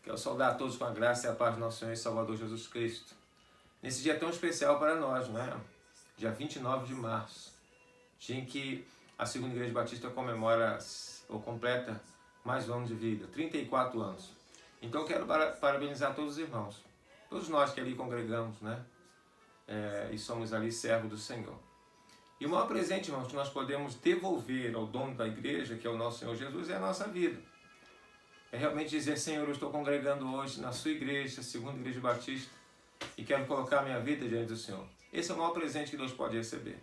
Quero saudar a todos com a graça e a paz do nosso Senhor e Salvador Jesus Cristo. Nesse dia tão especial para nós, não é? Dia 29 de março, dia em que a Segunda Igreja Batista comemora ou completa mais um ano de vida, 34 anos. Então quero parabenizar todos os irmãos, todos nós que ali congregamos, né? E somos ali servos do Senhor. E o maior presente, irmãos, que nós podemos devolver ao dono da igreja, que é o nosso Senhor Jesus, é a nossa vida. É realmente dizer: Senhor, eu estou congregando hoje na sua igreja, a Segunda Igreja Batista, e quero colocar a minha vida diante do Senhor. Esse é o maior presente que Deus pode receber.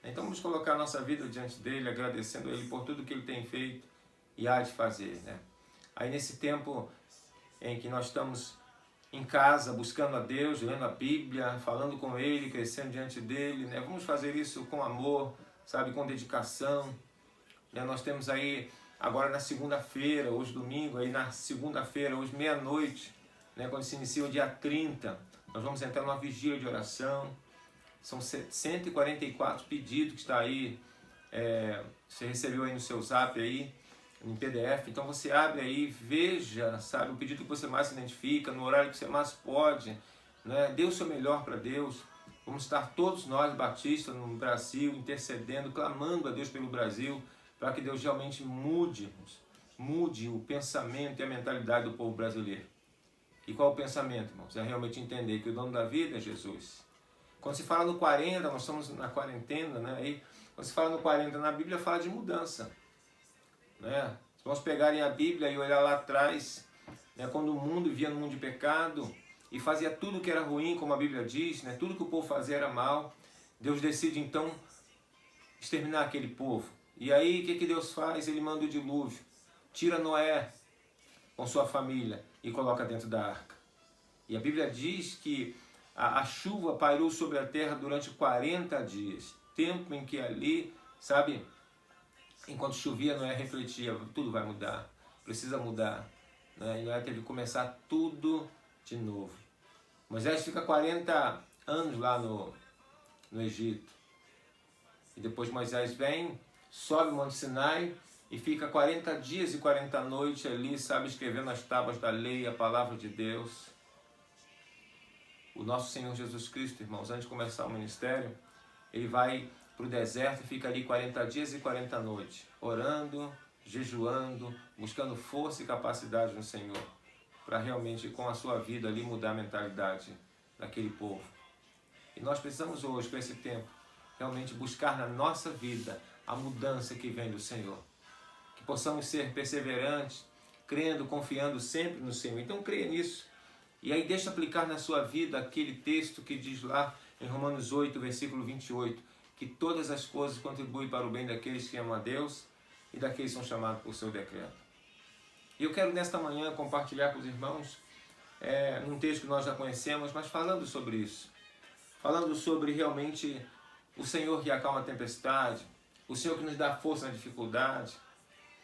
Então vamos colocar a nossa vida diante dele, agradecendo a ele por tudo que ele tem feito e há de fazer, né? Aí nesse tempo em que nós estamos em casa, buscando a Deus, lendo a Bíblia, falando com ele, crescendo diante dele, né? Vamos fazer isso com amor, sabe, com dedicação, né? Nós temos aí agora na segunda-feira, hoje domingo, aí na segunda-feira, hoje meia-noite, né, quando se inicia o dia 30, nós vamos entrar numa vigília de oração. São 144 pedidos que está aí, você recebeu aí no seu zap aí, em PDF. Então você abre aí, veja, sabe, o pedido que você mais se identifica, no horário que você mais pode, né? Dê o seu melhor para Deus. Vamos estar todos nós, batistas, no Brasil, intercedendo, clamando a Deus pelo Brasil, para que Deus realmente mude o pensamento e a mentalidade do povo brasileiro. E qual o pensamento, irmãos? É realmente entender que o dono da vida é Jesus. Quando se fala no 40, nós estamos na quarentena, né? E quando se fala no 40 na Bíblia, fala de mudança, né? Vamos pegarem a Bíblia e olhar lá atrás, né? Quando o mundo vivia no mundo de pecado e fazia tudo que era ruim, como a Bíblia diz, né? Tudo que o povo fazia era mal. Deus decide então exterminar aquele povo. E aí o que Deus faz? Ele manda o dilúvio, tira Noé com sua família e coloca dentro da arca. E a Bíblia diz que a chuva pairou sobre a terra durante 40 dias. Tempo em que ali, sabe, enquanto chovia, Noé refletia: tudo vai mudar, precisa mudar, né? E Noé teve que começar tudo de novo. Moisés fica 40 anos lá no Egito. E depois Moisés vem, sobe o Monte Sinai e fica 40 dias e 40 noites ali, sabe, escrevendo as tábuas da lei, a palavra de Deus. O nosso Senhor Jesus Cristo, irmãos, antes de começar o ministério, ele vai para o deserto e fica ali 40 dias e 40 noites, orando, jejuando, buscando força e capacidade no Senhor, para realmente, com a sua vida ali, mudar a mentalidade daquele povo. E nós precisamos hoje, com esse tempo, realmente buscar na nossa vida a mudança que vem do Senhor. Que possamos ser perseverantes, crendo, confiando sempre no Senhor. Então creia nisso. E aí deixa aplicar na sua vida aquele texto que diz lá em Romanos 8, versículo 28, que todas as coisas contribuem para o bem daqueles que amam a Deus e daqueles que são chamados por seu decreto. E eu quero nesta manhã compartilhar com os irmãos um texto que nós já conhecemos, mas falando sobre isso. Falando sobre realmente o Senhor que acalma a tempestade, o Senhor que nos dá força na dificuldade.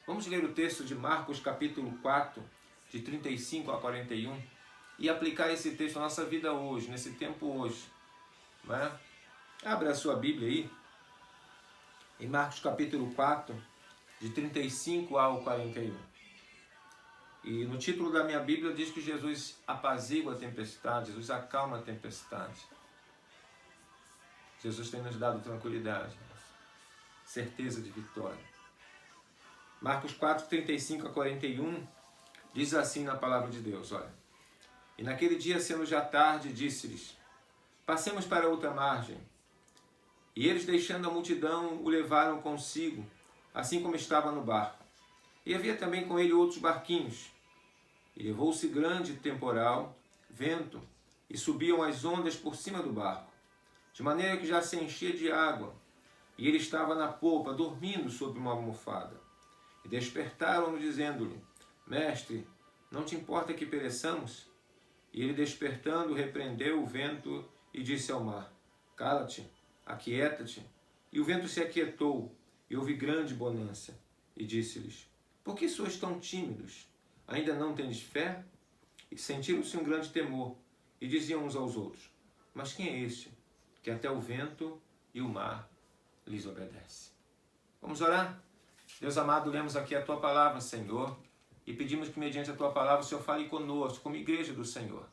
Vamos ler o texto de Marcos capítulo 4, de 35 a 41, e aplicar esse texto na nossa vida hoje, nesse tempo hoje. Né? Abra a sua Bíblia aí, em Marcos capítulo 4, de 35 ao 41. E no título da minha Bíblia diz que Jesus apazigua a tempestade, Jesus acalma a tempestade. Jesus tem nos dado tranquilidade, certeza de vitória. Marcos 4, 35 a 41, diz assim na palavra de Deus, olha. E naquele dia, sendo já tarde, disse-lhes: passemos para outra margem. E eles, deixando a multidão, o levaram consigo, assim como estava no barco. E havia também com ele outros barquinhos. E levou-se grande temporal, vento, e subiam as ondas por cima do barco, de maneira que já se enchia de água. E ele estava na polpa, dormindo sobre uma almofada. E despertaram-no, dizendo-lhe: Mestre, não te importa que pereçamos? E ele, despertando, repreendeu o vento e disse ao mar: Cala-te, aquieta-te. E o vento se aquietou, e houve grande bonança. E disse-lhes: Por que sois tão tímidos? Ainda não tendes fé? E sentiram-se um grande temor, e diziam uns aos outros: Mas quem é este, que até o vento e o mar lhes obedece? Vamos orar? Deus amado, lemos aqui a Tua palavra, Senhor. e pedimos que, mediante a Tua palavra, o Senhor fale conosco, como igreja do Senhor.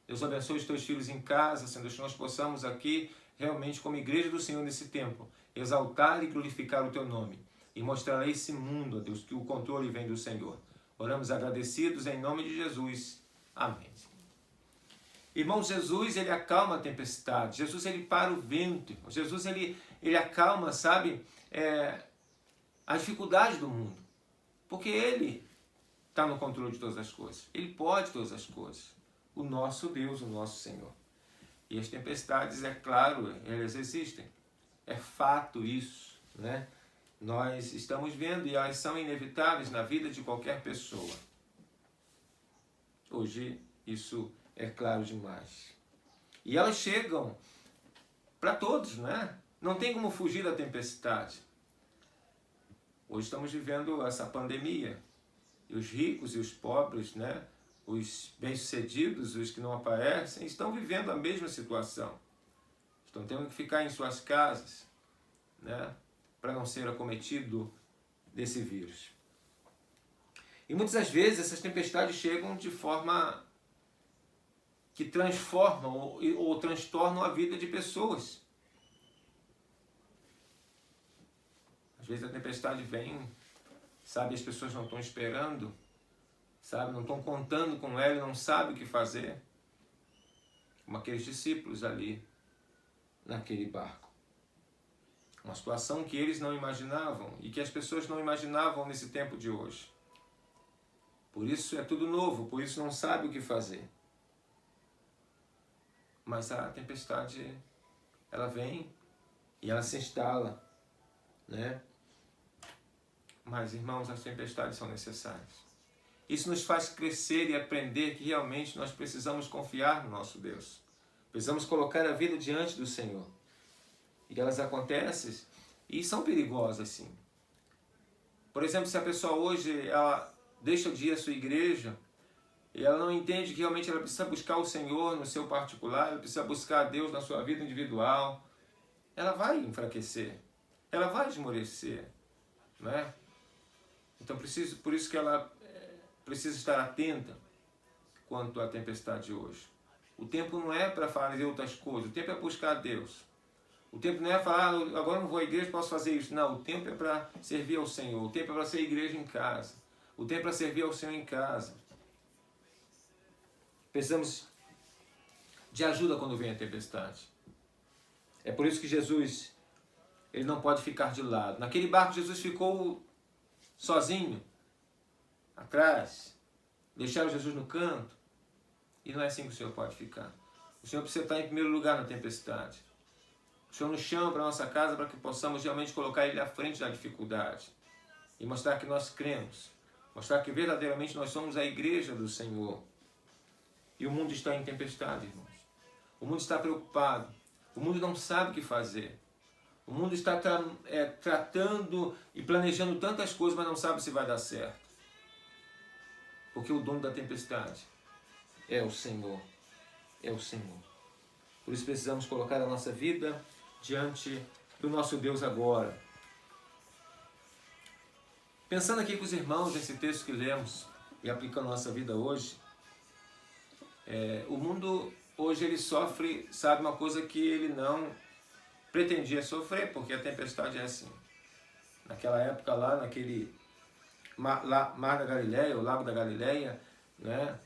Deus abençoe os Teus filhos em casa, Senhor, que nós possamos aqui, realmente, como igreja do Senhor nesse tempo, exaltar e glorificar o Teu nome e mostrar a esse mundo, ó Deus, que o controle vem do Senhor. Oramos agradecidos em nome de Jesus. Amém. Irmãos, Jesus, ele acalma a tempestade. Jesus, ele para o vento. Jesus, ele acalma, sabe, a dificuldade do mundo. Porque ele está no controle de todas as coisas. Ele pode todas as coisas. O nosso Deus, o nosso Senhor. E as tempestades, é claro, elas existem. É fato isso, né? Nós estamos vendo e elas são inevitáveis na vida de qualquer pessoa. Hoje, isso é claro demais. E elas chegam para todos, né? Não tem como fugir da tempestade. Hoje estamos vivendo essa pandemia. E os ricos e os pobres, né? Os bem-sucedidos, os que não aparecem, estão vivendo a mesma situação. Estão tendo que ficar em suas casas, né? Para não ser acometido desse vírus. E muitas das vezes essas tempestades chegam de forma que transformam ou transtornam a vida de pessoas. Às vezes a tempestade vem, sabe, as pessoas não estão esperando, sabe, não estão contando com ela e não sabem o que fazer. Como aqueles discípulos ali, naquele barco. Uma situação que eles não imaginavam e que as pessoas não imaginavam nesse tempo de hoje. Por isso é tudo novo, por isso não sabe o que fazer. Mas a tempestade, ela vem e ela se instala, né? Mas, irmãos, as tempestades são necessárias. Isso nos faz crescer e aprender que realmente nós precisamos confiar no nosso Deus. Precisamos colocar a vida diante do Senhor. E elas acontecem e são perigosas, sim. Por exemplo, se a pessoa hoje ela deixa de ir à sua igreja e ela não entende que realmente ela precisa buscar o Senhor no seu particular, ela precisa buscar a Deus na sua vida individual, ela vai enfraquecer, ela vai esmorecer, não é? Então, por isso que ela precisa estar atenta quanto à tempestade de hoje. O tempo não é para fazer outras coisas, o tempo é buscar a Deus. O tempo não é falar, agora não vou à igreja, posso fazer isso. Não, o tempo é para servir ao Senhor. O tempo é para ser igreja em casa. O tempo é para servir ao Senhor em casa. Precisamos de ajuda quando vem a tempestade. É por isso que Jesus, ele não pode ficar de lado. Naquele barco, Jesus ficou sozinho, atrás. Deixaram Jesus no canto. E não é assim que o Senhor pode ficar. O Senhor precisa estar em primeiro lugar na tempestade. O Senhor nos chama para a nossa casa para que possamos realmente colocar Ele à frente da dificuldade. E mostrar que nós cremos. Mostrar que verdadeiramente nós somos a igreja do Senhor. E o mundo está em tempestade, irmãos. O mundo está preocupado. O mundo não sabe o que fazer. O mundo está tratando e planejando tantas coisas, mas não sabe se vai dar certo. Porque o dono da tempestade é o Senhor. É o Senhor. Por isso precisamos colocar a nossa vida diante do nosso Deus agora. Pensando aqui com os irmãos nesse texto que lemos e aplicando a nossa vida hoje, o mundo hoje ele sofre, sabe, uma coisa que ele não pretendia sofrer, porque a tempestade é assim. Naquela época lá, naquele mar da Galileia, o lago da Galileia, né,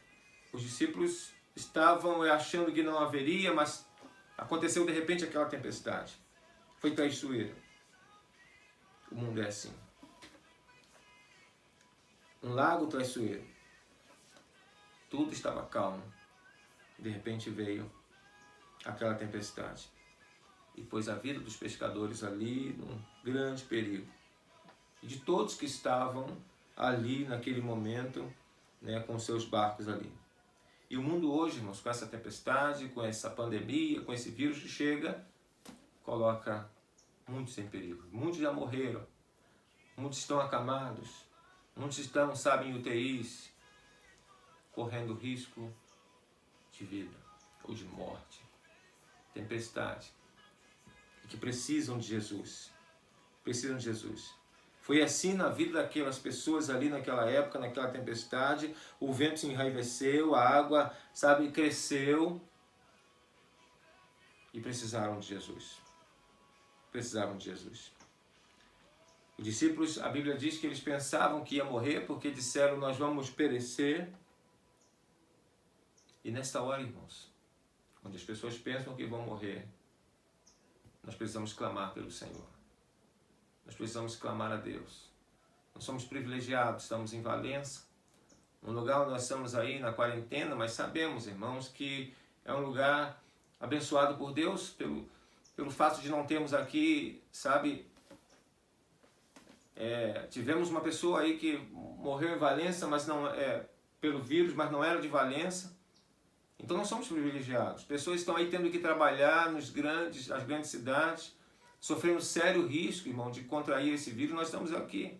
os discípulos estavam achando que não haveria, mas aconteceu de repente aquela tempestade. Foi traiçoeira. O mundo é assim. Um lago traiçoeiro. Tudo estava calmo. De repente veio aquela tempestade. E pôs a vida dos pescadores ali num grande perigo. E de todos que estavam ali naquele momento, né, com seus barcos ali. E o mundo hoje, irmãos, com essa tempestade, com essa pandemia, com esse vírus que chega, coloca muitos em perigo. Muitos já morreram, muitos estão acamados, muitos estão, sabe, em UTIs, correndo risco de vida ou de morte. Tempestade. E que precisam de Jesus. Precisam de Jesus. Foi assim na vida daquelas pessoas ali naquela época, naquela tempestade. O vento se enraiveceu, a água, sabe, cresceu. E precisaram de Jesus. Precisavam de Jesus. Os discípulos, a Bíblia diz que eles pensavam que ia morrer porque disseram, nós vamos perecer. E nesta hora, irmãos, onde as pessoas pensam que vão morrer, nós precisamos clamar pelo Senhor. Nós precisamos clamar a Deus. Nós somos privilegiados, estamos em Valença, um lugar onde nós estamos aí na quarentena, mas sabemos, irmãos, que é um lugar abençoado por Deus, pelo fato de não termos aqui, sabe, tivemos uma pessoa aí que morreu em Valença, mas não pelo vírus, mas não era de Valença. Então nós somos privilegiados. Pessoas estão aí tendo que trabalhar nas grandes cidades, sofrendo sério risco, irmão, de contrair esse vírus. Nós estamos aqui.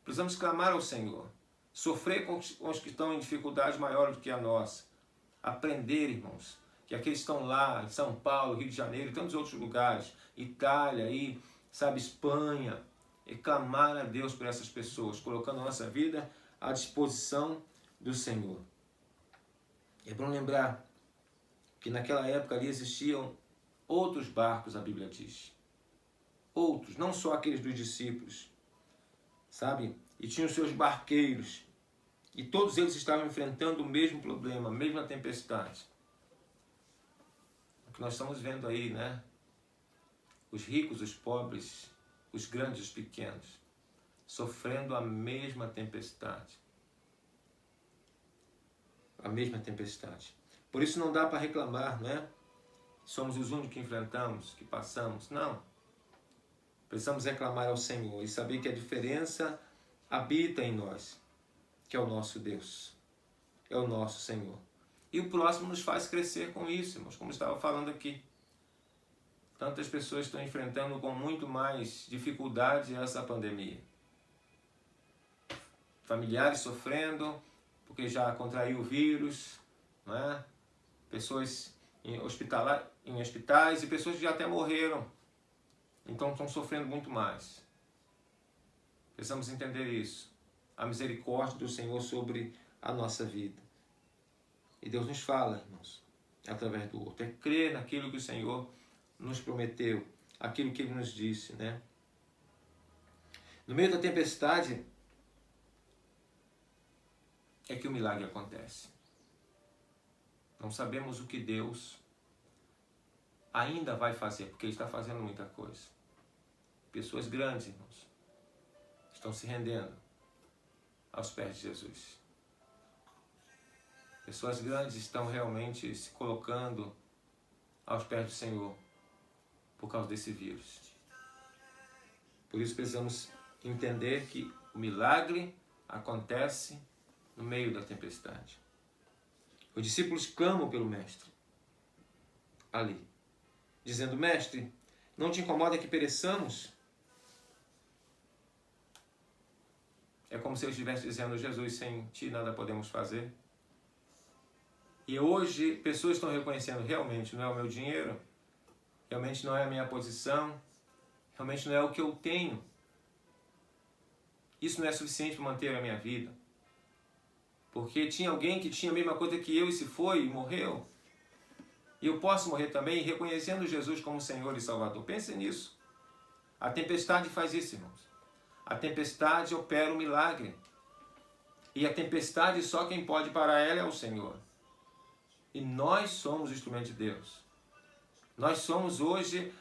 Precisamos clamar ao Senhor. Sofrer com os que estão em dificuldade maior do que a nossa. Aprender, irmãos, que aqueles que estão lá, em São Paulo, Rio de Janeiro e tantos outros lugares, Itália, aí, sabe, Espanha, e clamar a Deus por essas pessoas, colocando a nossa vida à disposição do Senhor. É bom lembrar que naquela época ali existiam outros barcos, a Bíblia diz. Outros, não só aqueles dos discípulos, sabe? E tinham seus barqueiros. E todos eles estavam enfrentando o mesmo problema, a mesma tempestade. O que nós estamos vendo aí, né? Os ricos, os pobres, os grandes, os pequenos, sofrendo a mesma tempestade. A mesma tempestade. Por isso não dá para reclamar, né? Somos os únicos que enfrentamos, que passamos. Não. Precisamos reclamar ao Senhor e saber que a diferença habita em nós, que é o nosso Deus, é o nosso Senhor. E o próximo nos faz crescer com isso, irmãos, como estava falando aqui. Tantas pessoas estão enfrentando com muito mais dificuldade essa pandemia. Familiares sofrendo, porque já contraiu o vírus, não é? Pessoas em hospitais e pessoas que já até morreram. Então estão sofrendo muito mais. Precisamos entender isso. A misericórdia do Senhor sobre a nossa vida. E Deus nos fala, irmãos, através do outro. É crer naquilo que o Senhor nos prometeu, aquilo que Ele nos disse, né? No meio da tempestade é que o milagre acontece. Não sabemos o que Deus ainda vai fazer, porque Ele está fazendo muita coisa. Pessoas grandes, irmãos, estão se rendendo aos pés de Jesus. Pessoas grandes estão realmente se colocando aos pés do Senhor por causa desse vírus. Por isso precisamos entender que o milagre acontece no meio da tempestade. Os discípulos clamam pelo Mestre ali, dizendo: Mestre, não te incomoda que pereçamos? É como se eu estivesse dizendo: Jesus, sem ti nada podemos fazer. E hoje pessoas estão reconhecendo: realmente não é o meu dinheiro, realmente não é a minha posição, realmente não é o que eu tenho. Isso não é suficiente para manter a minha vida. Porque tinha alguém que tinha a mesma coisa que eu e se foi e morreu. E eu posso morrer também reconhecendo Jesus como Senhor e Salvador. Pense nisso. A tempestade faz isso, irmãos. A tempestade opera o milagre. E a tempestade, só quem pode parar ela é o Senhor. E nós somos instrumento de Deus. Nós somos hoje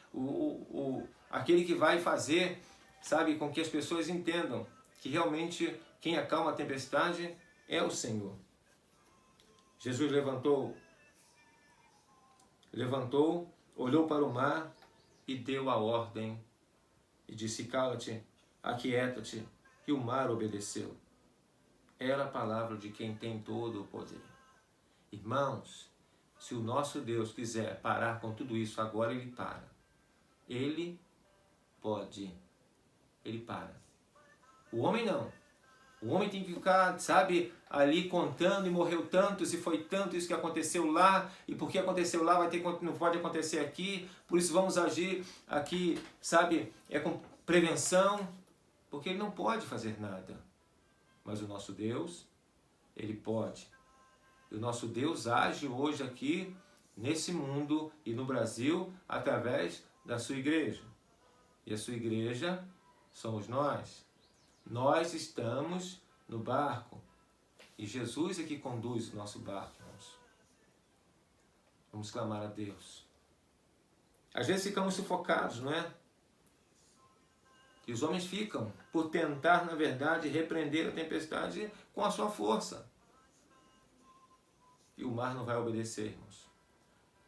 aquele que vai fazer, sabe, com que as pessoas entendam que realmente quem acalma a tempestade é o Senhor. Jesus levantou, olhou para o mar e deu a ordem e disse: cala-te, aquieta-te, e o mar obedeceu. Era a palavra de quem tem todo o poder. Irmãos, se o nosso Deus quiser parar com tudo isso, agora Ele para. Ele pode. Ele para. O homem não. O homem tem que ficar, sabe, ali contando, e morreu tantos, e foi tanto isso que aconteceu lá, e porque aconteceu lá não pode acontecer aqui, por isso vamos agir aqui, sabe, com prevenção. porque ele não pode fazer nada. Mas o nosso Deus, ele pode. E o nosso Deus age hoje aqui, nesse mundo e no Brasil, através da sua igreja. E a sua igreja somos nós. Nós estamos no barco. E Jesus é que conduz o nosso barco, irmãos. Vamos clamar a Deus. Às vezes ficamos sufocados, não é? E os homens ficam por tentar, na verdade, repreender a tempestade com a sua força. E o mar não vai obedecer, irmãos.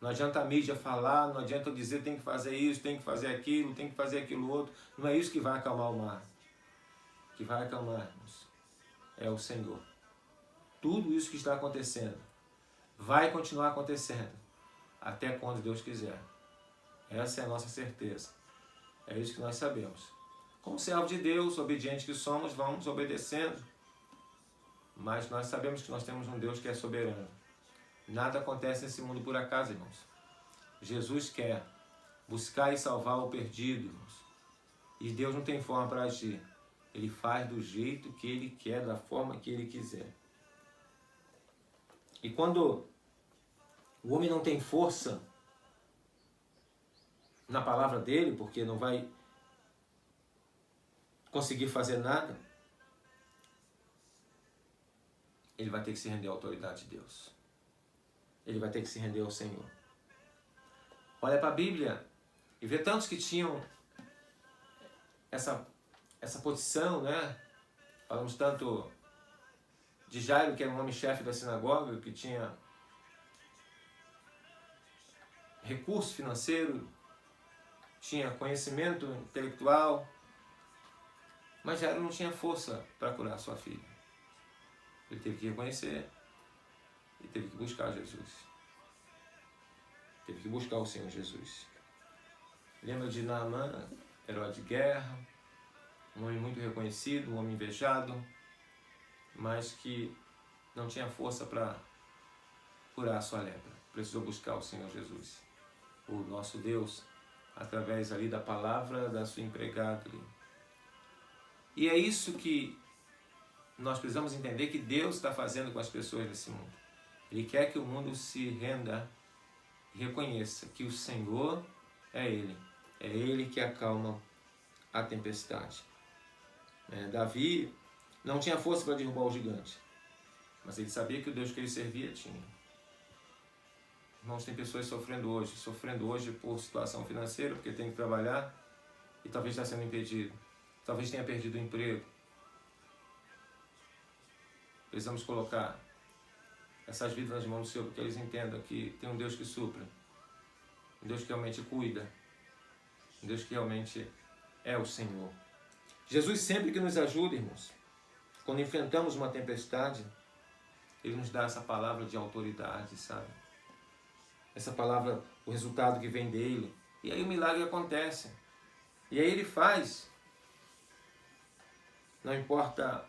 Não adianta a mídia falar, não adianta eu dizer tem que fazer isso, tem que fazer aquilo, tem que fazer aquilo outro. Não é isso que vai acalmar o mar. O que vai acalmar, irmãos, é o Senhor. Tudo isso que está acontecendo vai continuar acontecendo até quando Deus quiser. Essa é a nossa certeza. É isso que nós sabemos. Como servo de Deus, obediente que somos, vamos obedecendo. Mas nós sabemos que nós temos um Deus que é soberano. Nada acontece nesse mundo por acaso, irmãos. Jesus quer buscar e salvar o perdido, irmãos. E Deus não tem forma para agir. Ele faz do jeito que Ele quer, da forma que Ele quiser. E quando o homem não tem força na palavra dele, porque não vai conseguir fazer nada, ele vai ter que se render à autoridade de Deus. Ele vai ter que se render ao Senhor. Olha para a Bíblia e vê tantos que tinham essa posição, né? Falamos tanto de Jairo, que era um homem-chefe da sinagoga, que tinha recurso financeiro, tinha conhecimento intelectual, mas Jairo não tinha força para curar sua filha. Ele teve que reconhecer e teve que buscar Jesus. Teve que buscar o Senhor Jesus. Lembra de Naamã, herói de guerra, um homem muito reconhecido, um homem invejado, mas que não tinha força para curar a sua lepra. Precisou buscar o Senhor Jesus, o nosso Deus, através ali da palavra da sua empregada ali. E é isso que nós precisamos entender que Deus está fazendo com as pessoas desse mundo. Ele quer que o mundo se renda e reconheça que o Senhor é Ele. É Ele que acalma a tempestade. Davi não tinha força para derrubar o gigante, mas ele sabia que o Deus que ele servia tinha. Irmãos, tem pessoas sofrendo hoje por situação financeira, porque tem que trabalhar e talvez está sendo impedido. Talvez tenha perdido o emprego. Precisamos colocar essas vidas nas mãos do Senhor, porque eles entendam que tem um Deus que supre, um Deus que realmente cuida, um Deus que realmente é o Senhor. Jesus sempre que nos ajuda, irmãos, quando enfrentamos uma tempestade, Ele nos dá essa palavra de autoridade, sabe? Essa palavra, o resultado que vem dEle. E aí o milagre acontece. E aí Ele faz. Não importa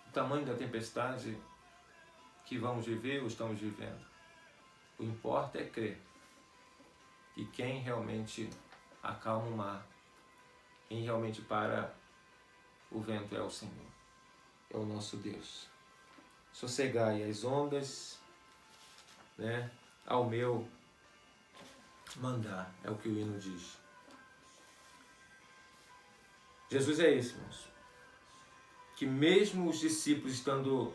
o tamanho da tempestade que vamos viver ou estamos vivendo. O que importa é crer que quem realmente acalma o mar, quem realmente para o vento é o Senhor, é o nosso Deus. Sossegai as ondas, né, ao meu mandar, é o que o hino diz. Jesus é esse, irmãos, que mesmo os discípulos estando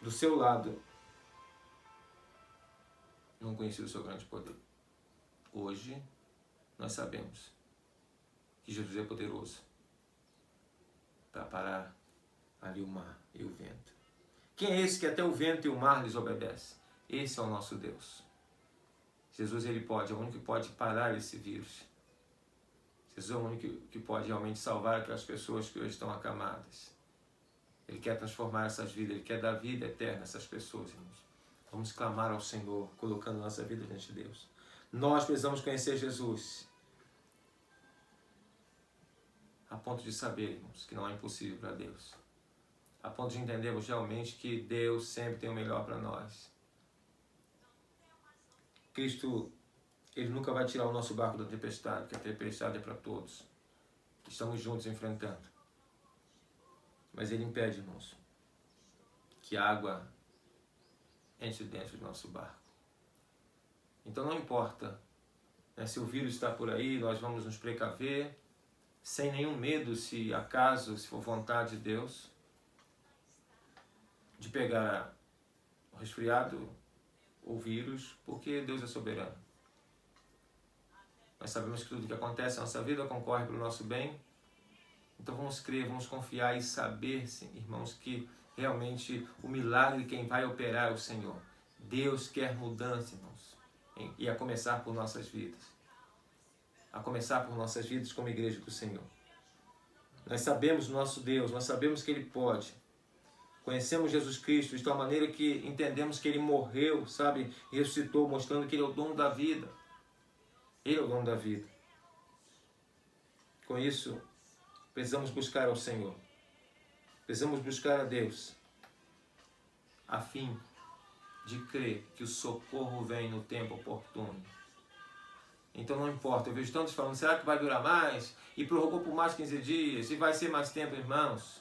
do seu lado, não conheciam o seu grande poder. Hoje, nós sabemos que Jesus é poderoso para parar ali o mar e o vento. Quem é esse que até o vento e o mar lhes obedece? Esse é o nosso Deus. Jesus, Ele pode, é o único que pode parar esse vírus. Jesus é o único que pode realmente salvar aquelas pessoas que hoje estão acamadas. Ele quer transformar essas vidas, Ele quer dar vida eterna a essas pessoas, irmãos. Vamos clamar ao Senhor, colocando nossa vida diante de Deus. Nós precisamos conhecer Jesus, a ponto de saber, irmãos, que não é impossível para Deus. A ponto de entendermos realmente que Deus sempre tem o melhor para nós. Cristo, Ele nunca vai tirar o nosso barco da tempestade, porque a tempestade é para todos. Estamos juntos enfrentando. Mas ele impede, irmãos, que a água entre dentro do nosso barco. Então não importa, né, se o vírus está por aí, nós vamos nos precaver, sem nenhum medo, se for vontade de Deus, de pegar o resfriado ou vírus, porque Deus é soberano. Nós sabemos que tudo que acontece na nossa vida concorre para o nosso bem. Então vamos crer, vamos confiar e saber, sim, irmãos, que realmente o milagre quem vai operar é o Senhor. Deus quer mudança, irmãos, e a começar por nossas vidas. A começar por nossas vidas como igreja do Senhor. Nós sabemos o nosso Deus, nós sabemos que Ele pode. Conhecemos Jesus Cristo de tal maneira que entendemos que Ele morreu, sabe, e ressuscitou, mostrando que Ele é o dono da vida. Ele é o dono da vida. Com isso, precisamos buscar ao Senhor. Precisamos buscar a Deus, a fim de crer que o socorro vem no tempo oportuno. Então não importa, eu vejo tantos falando, será que vai durar mais? E prorrogou por mais 15 dias, e vai ser mais tempo, irmãos.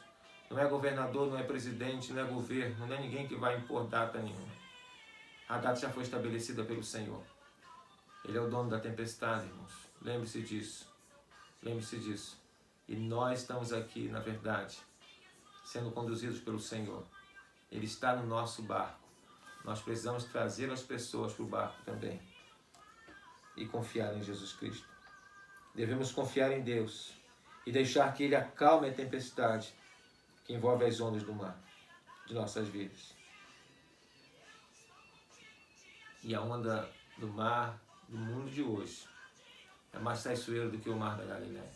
Não é governador, não é presidente, não é governo, não é ninguém que vai impor data nenhuma. A data já foi estabelecida pelo Senhor. Ele é o dono da tempestade, irmãos. Lembre-se disso. Lembre-se disso. E nós estamos aqui, na verdade, sendo conduzidos pelo Senhor. Ele está no nosso barco. Nós precisamos trazer as pessoas para o barco também. E confiar em Jesus Cristo. Devemos confiar em Deus e deixar que Ele acalme a tempestade que envolve as ondas do mar, de nossas vidas. E a onda do mar do mundo de hoje é mais traiçoeiro do que o mar da Galileia.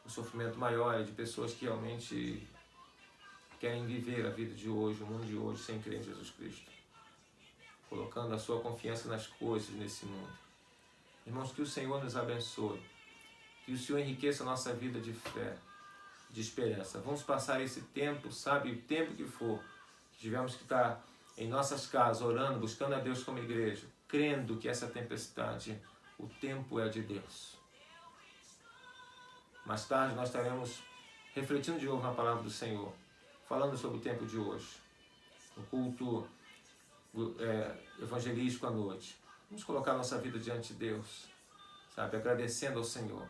O sofrimento maior é de pessoas que realmente querem viver a vida de hoje, o mundo de hoje, sem crer em Jesus Cristo, colocando a sua confiança nas coisas nesse mundo. Irmãos, que o Senhor nos abençoe, que o Senhor enriqueça a nossa vida de fé, de esperança. Vamos passar esse tempo, sabe, o tempo que for, que tivermos que estar em nossas casas, orando, buscando a Deus como igreja, crendo que essa tempestade, o tempo é de Deus. Mais tarde nós estaremos refletindo de novo na palavra do Senhor, falando sobre o tempo de hoje, um culto evangelístico à noite. Vamos colocar nossa vida diante de Deus, sabe, agradecendo ao Senhor.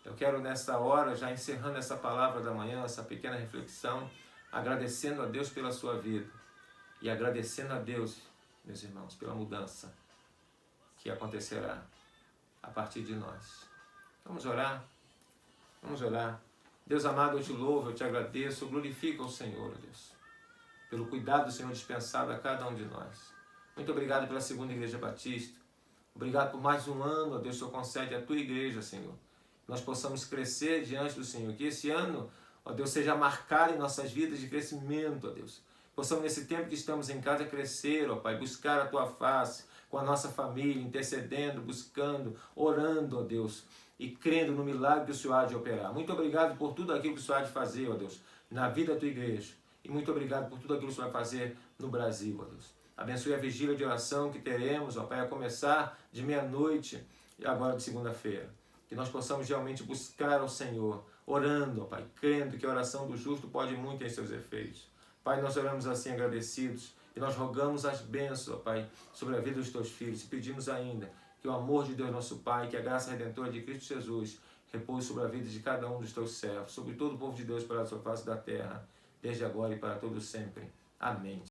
Eu quero nesta hora, já encerrando essa palavra da manhã, essa pequena reflexão, agradecendo a Deus pela sua vida e agradecendo a Deus, meus irmãos, pela mudança que acontecerá a partir de nós. Vamos orar? Vamos orar. Deus amado, eu te louvo, eu te agradeço, eu glorifico ao Senhor, Deus, pelo cuidado do Senhor dispensado a cada um de nós. Muito obrigado pela Segunda Igreja Batista. Obrigado por mais um ano, ó Deus, que o Senhor concede à tua igreja, Senhor. Nós possamos crescer diante do Senhor. Que esse ano, ó Deus, seja marcado em nossas vidas de crescimento, ó Deus. Possamos, nesse tempo que estamos em casa, crescer, ó Pai, buscar a tua face com a nossa família, intercedendo, buscando, orando, ó Deus, e crendo no milagre que o Senhor há de operar. Muito obrigado por tudo aquilo que o Senhor há de fazer, ó Deus, na vida da tua igreja. E muito obrigado por tudo aquilo que o Senhor vai fazer no Brasil, ó Deus. Abençoe a vigília de oração que teremos, ó Pai, a começar de meia-noite e agora de segunda-feira. Que nós possamos realmente buscar ao Senhor, orando, ó Pai, crendo que a oração do justo pode muito em seus efeitos. Pai, nós oramos assim agradecidos e nós rogamos as bênçãos, ó Pai, sobre a vida dos teus filhos e pedimos ainda que o amor de Deus nosso Pai, que a graça redentora de Cristo Jesus repouse sobre a vida de cada um dos teus servos, sobre todo o povo de Deus para a sua face da terra, desde agora e para todo sempre. Amém.